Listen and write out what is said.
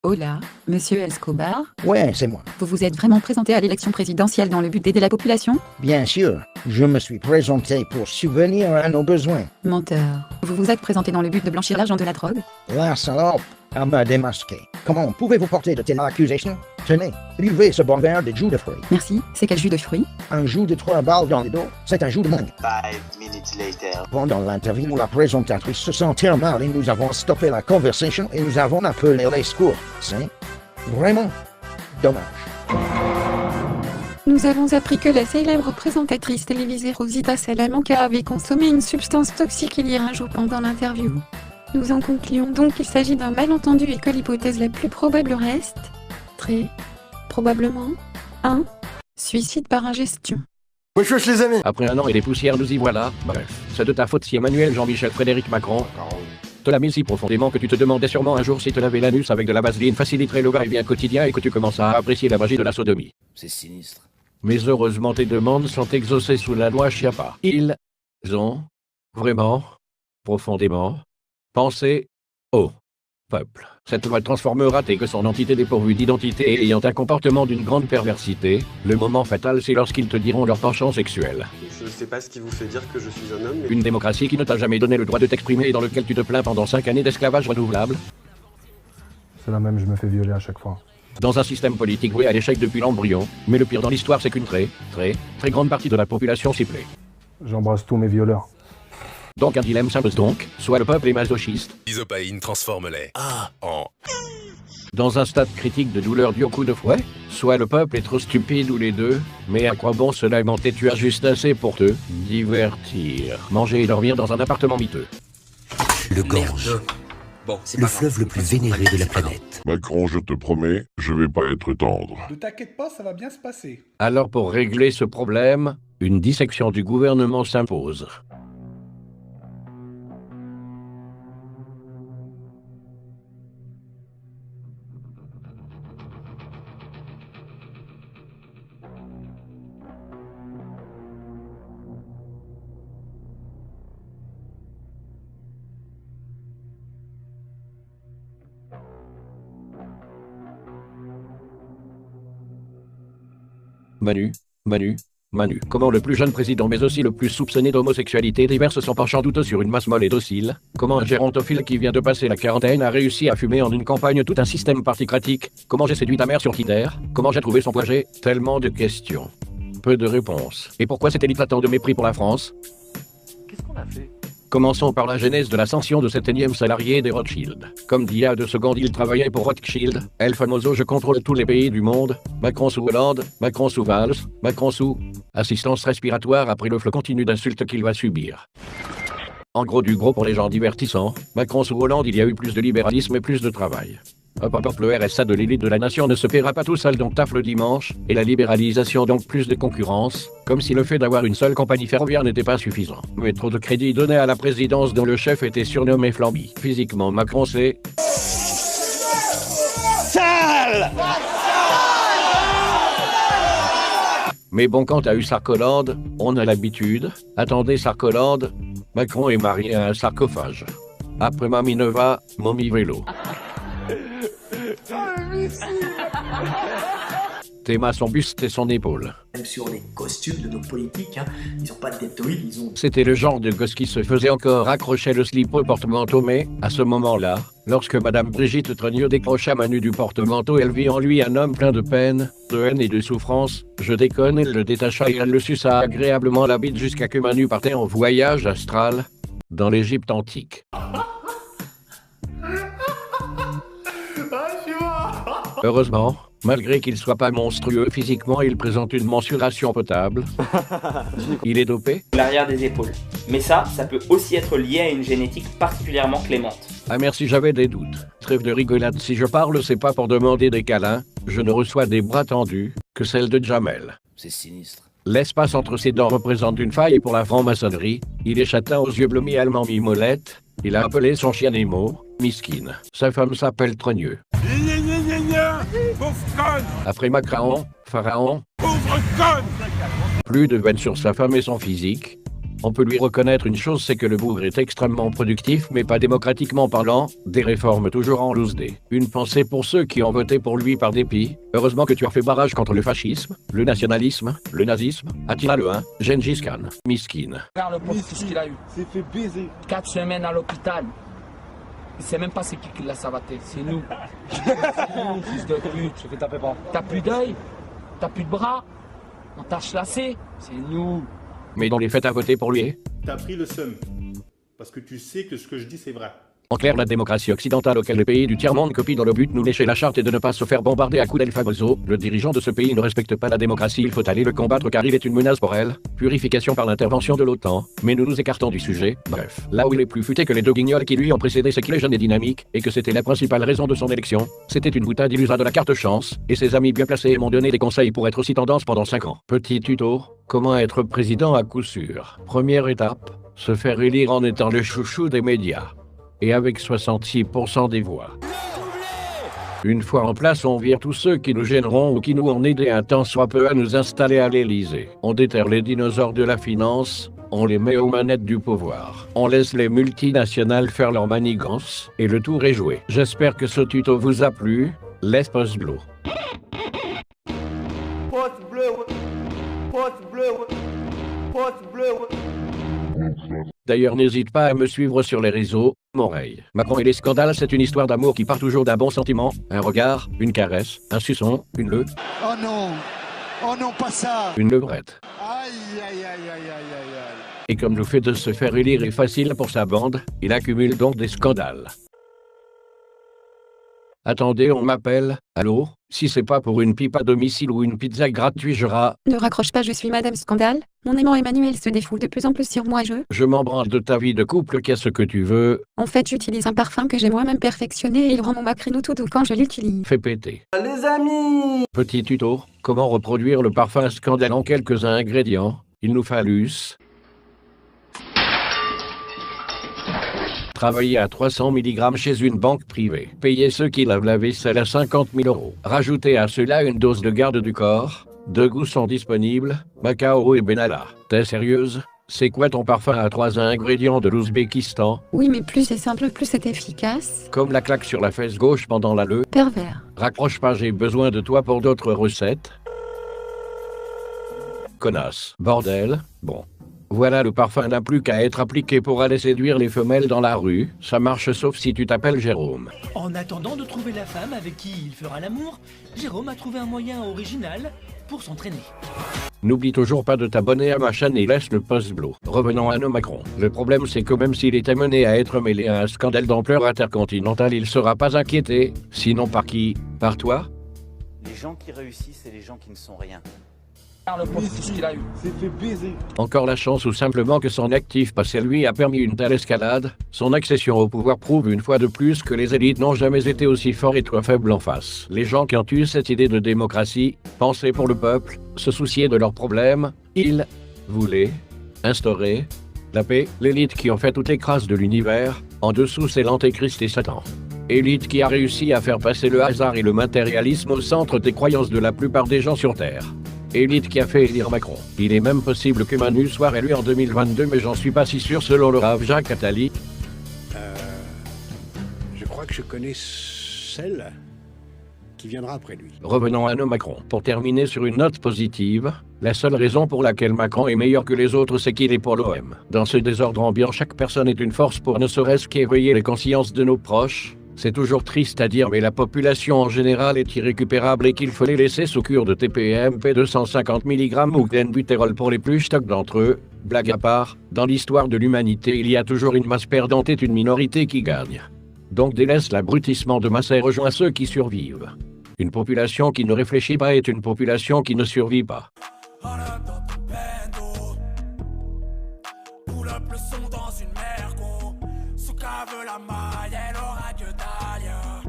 Hola, monsieur Escobar. Ouais, c'est moi. Vous vous êtes vraiment présenté à l'élection présidentielle dans le but d'aider la population? Bien sûr, je me suis présenté pour subvenir à nos besoins. Menteur. Vous vous êtes présenté dans le but de blanchir l'argent de la drogue? La salope, elle m'a démasqué. Comment pouvez-vous porter de telles accusations? Tenez, buvez ce bon verre de jus de fruits. Merci, c'est quel jus de fruits? Un jus de 3 balles dans le dos, c'est un jus de mangue. 5 minutes later. Pendant l'interview, la présentatrice se sentait mal et nous avons stoppé la conversation et nous avons appelé les secours. C'est vraiment dommage. Nous avons appris que la célèbre présentatrice télévisée Rosita Salamanca avait consommé une substance toxique il y a un jour pendant l'interview. Nous en concluons donc qu'il s'agit d'un malentendu et que l'hypothèse la plus probable reste, très probablement, un suicide par ingestion. Wesh wesh les amis. Après un an et des poussières, nous y voilà. Bref, c'est de ta faute si Emmanuel Jean-Michel Frédéric Macron te l'a mis si profondément que tu te demandais sûrement un jour si te laver l'anus avec de la vaseline faciliterait le va-et-vient quotidien et que tu commences à apprécier la magie de la sodomie. C'est sinistre. Mais heureusement tes demandes sont exaucées sous la loi Chiappa. Ils ont vraiment, profondément, pensé au peuple. Cette loi transformera tes que son entité dépourvue d'identité et ayant un comportement d'une grande perversité. Le moment fatal, c'est lorsqu'ils te diront leur penchant sexuel. Je sais pas ce qui vous fait dire que je suis un homme, mais... Une démocratie qui ne t'a jamais donné le droit de t'exprimer et dans lequel tu te plains pendant 5 années d'esclavage renouvelable. C'est la même, je me fais violer à chaque fois. Dans un système politique voué à l'échec depuis l'embryon. Mais le pire dans l'histoire, c'est qu'une très grande partie de la population s'y plaît. J'embrasse tous mes violeurs. Donc un dilemme s'impose donc, soit le peuple est masochiste. Isopaïne transforme-les en... Dans un stade critique de douleur du coup de fouet, soit le peuple est trop stupide ou les deux, mais à quoi bon se lamenter? Tu as juste assez pour te divertir, manger et dormir dans un appartement miteux. Le Gange, Bon, le fleuve le plus vénéré de la planète. Macron, je te promets, je vais pas être tendre. Ne t'inquiète pas, ça va bien se passer. Alors pour régler ce problème, une dissection du gouvernement s'impose. Manu. Comment le plus jeune président mais aussi le plus soupçonné d'homosexualité déverse son penchant douteux sur une masse molle et docile? Comment un gérontophile qui vient de passer la quarantaine a réussi à fumer en une campagne tout un système particratique? Comment j'ai séduit ta mère sur Tinder? Comment j'ai trouvé son projet? Tellement de questions. Peu de réponses. Et pourquoi cette élite a tant de mépris pour la France? Qu'est-ce qu'on a fait? Commençons par la genèse de l'ascension de cet énième salarié des Rothschild. Comme d'il y a 2 secondes, il travaillait pour Rothschild. El famoso, je contrôle tous les pays du monde. Macron sous Hollande, Macron sous Valls, Macron sous... Assistance respiratoire après le flot continu d'insultes qu'il va subir. En gros du gros pour les gens divertissants. Macron sous Hollande, il y a eu plus de libéralisme et plus de travail. Hop, le RSA de l'élite de la nation ne se paiera pas tout seul, donc taf le dimanche, et la libéralisation donc plus de concurrence, comme si le fait d'avoir une seule compagnie ferroviaire n'était pas suffisant. Mais trop de crédit donné à la présidence dont le chef était surnommé Flamby. Physiquement, Macron c'est... Sale. Mais bon, quand t'as eu Sarkolande, on a l'habitude. Attendez, Sarkolande, Macron est marié à un sarcophage. Après Mamie Neva, Mommy Vélo. Théma son buste et son épaule. Même sur les costumes de nos politiques, ils ont pas de deltoïdes, ils ont... C'était le genre de gosse qui se faisait encore accrocher le slip au porte-manteau, mais, à ce moment-là, lorsque Madame Brigitte Trogneux décrocha Manu du porte-manteau, elle vit en lui un homme plein de peine, de haine et de souffrance. Je déconne, elle le détacha et elle le suça agréablement la bite jusqu'à que Manu partait en voyage astral dans l'Égypte antique. Heureusement, malgré qu'il soit pas monstrueux physiquement, il présente une mensuration potable. Il est dopé? L'arrière des épaules. Mais ça peut aussi être lié à une génétique particulièrement clémente. Ah merci, j'avais des doutes. Trêve de rigolade, si je parle, c'est pas pour demander des câlins. Je ne reçois des bras tendus que celle de Jamel. C'est sinistre. L'espace entre ses dents représente une faille pour la franc-maçonnerie. Il est châtain aux yeux bleus mi-allemand mi-molette. Il a appelé son chien Nemo, Miskine. Sa femme s'appelle Trogneux. Après Macron, Pharaon, plus de veine sur sa femme et son physique. On peut lui reconnaître une chose, c'est que le bougre est extrêmement productif, mais pas démocratiquement parlant, des réformes toujours en loose day. Une pensée pour ceux qui ont voté pour lui par dépit. Heureusement que tu as fait barrage contre le fascisme, le nationalisme, le nazisme, Attila le 1, Gengis Khan, Miskin. Regarde le pauvre, tout ce qu'il a eu. C'est fait baiser. 4 semaines à l'hôpital. Il sait même pas c'est qui l'a savaté, c'est nous. Fils de pute. Je fais taper pas. T'as plus d'œil, t'as plus de bras, on t'a chlassé, c'est nous. Mais dans les faits à voter pour lui. T'as pris le seum. Parce que tu sais que ce que je dis c'est vrai. En clair, la démocratie occidentale auquel les pays du tiers-monde copient dans le but de nous lécher la charte et de ne pas se faire bombarder à coups d'El Famoso, le dirigeant de ce pays ne respecte pas la démocratie, il faut aller le combattre car il est une menace pour elle. Purification par l'intervention de l'OTAN, mais nous nous écartons du sujet. Bref, là où il est plus futé que les deux guignols qui lui ont précédé, c'est qu'il est jeune et dynamique, et que c'était la principale raison de son élection. C'était une boutade, il usa de la carte chance, et ses amis bien placés m'ont donné des conseils pour être aussi tendance pendant 5 ans. Petit tuto, comment être président à coup sûr. Première étape, se faire élire en étant le chouchou des médias. Et avec 66% des voix. Une fois en place, on vire tous ceux qui nous gêneront ou qui nous ont aidé un temps soit peu à nous installer à l'Élysée. On déterre les dinosaures de la finance, on les met aux manettes du pouvoir. On laisse les multinationales faire leur manigance, et le tour est joué. J'espère que ce tuto vous a plu. Laisse pouce bleu. Pote bleu. Pote bleu. Pote bleu. D'ailleurs, n'hésite pas à me suivre sur les réseaux. Moreille. Macron et les scandales, c'est une histoire d'amour qui part toujours d'un bon sentiment. Un regard, une caresse, un suçon, une leu. Oh non. Oh non, pas ça. Une levrette. Aïe, aïe, aïe, aïe, aïe, aïe, aïe. Et comme le fait de se faire élire est facile pour sa bande, il accumule donc des scandales. Attendez, on m'appelle. Allô? Si c'est pas pour une pipe à domicile ou une pizza gratuite, Ne raccroche pas, je suis Madame Scandale. Mon aimant Emmanuel se défoule de plus en plus sur moi, Je m'en branle de ta vie de couple, qu'est-ce que tu veux? En fait, j'utilise un parfum que j'ai moi-même perfectionné et il rend mon macrino tout doux quand je l'utilise. Fais péter. Les amis. Petit tuto, comment reproduire le parfum Scandale en quelques ingrédients. Il nous fallus travailler à 300 mg chez une banque privée. Payer ceux qui lavent la vaisselle à 50 000 €. Rajouter à cela une dose de garde du corps. 2 goûts sont disponibles, Macao et Benalla. T'es sérieuse? C'est quoi ton parfum à 3 ingrédients de l'Ouzbékistan? Oui, mais plus c'est simple, plus c'est efficace. Comme la claque sur la fesse gauche pendant la leu. Pervers. Raccroche pas, j'ai besoin de toi pour d'autres recettes. Connasse. Bordel. Bon. Voilà, le parfum n'a plus qu'à être appliqué pour aller séduire les femelles dans la rue. Ça marche sauf si tu t'appelles Jérôme. En attendant de trouver la femme avec qui il fera l'amour, Jérôme a trouvé un moyen original pour s'entraîner. N'oublie toujours pas de t'abonner à ma chaîne et laisse le pouce bleu. Revenons à nos Macron. Le problème c'est que même s'il est amené à être mêlé à un scandale d'ampleur intercontinentale, il sera pas inquiété. Sinon par qui? Par toi? Les gens qui réussissent et les gens qui ne sont rien. Regarde le pauvre, tout ce qu'il a eu. C'est fait baiser. Encore la chance ou simplement que son actif passé lui a permis une telle escalade. Son accession au pouvoir prouve une fois de plus que les élites n'ont jamais été aussi forts et toi faible en face. Les gens qui ont eu cette idée de démocratie, penser pour le peuple, se soucier de leurs problèmes, ils voulaient instaurer la paix. L'élite qui ont fait toutes les crasses de l'univers, en dessous c'est l'antéchrist et Satan. Élite qui a réussi à faire passer le hasard et le matérialisme au centre des croyances de la plupart des gens sur Terre. Élite qui a fait élire Macron. Il est même possible que Manu soit élu en 2022, mais j'en suis pas si sûr selon le Rav Jacques Attali. Je crois que je connais celle qui viendra après lui. Revenons à nos Macron. Pour terminer sur une note positive, la seule raison pour laquelle Macron est meilleur que les autres, c'est qu'il est pour l'OM. Dans ce désordre ambiant, chaque personne est une force pour ne serait-ce qu'éveiller les consciences de nos proches. C'est toujours triste à dire, mais la population en général est irrécupérable et qu'il faut les laisser sous cure de TPMP 250 mg ou clenbutérol pour les plus stock d'entre eux. Blague à part, dans l'histoire de l'humanité, il y a toujours une masse perdante et une minorité qui gagne. Donc délaisse l'abrutissement de masse et rejoins ceux qui survivent. Une population qui ne réfléchit pas est une population qui ne survit pas. La maille, elle aura Dieu d'ailleurs.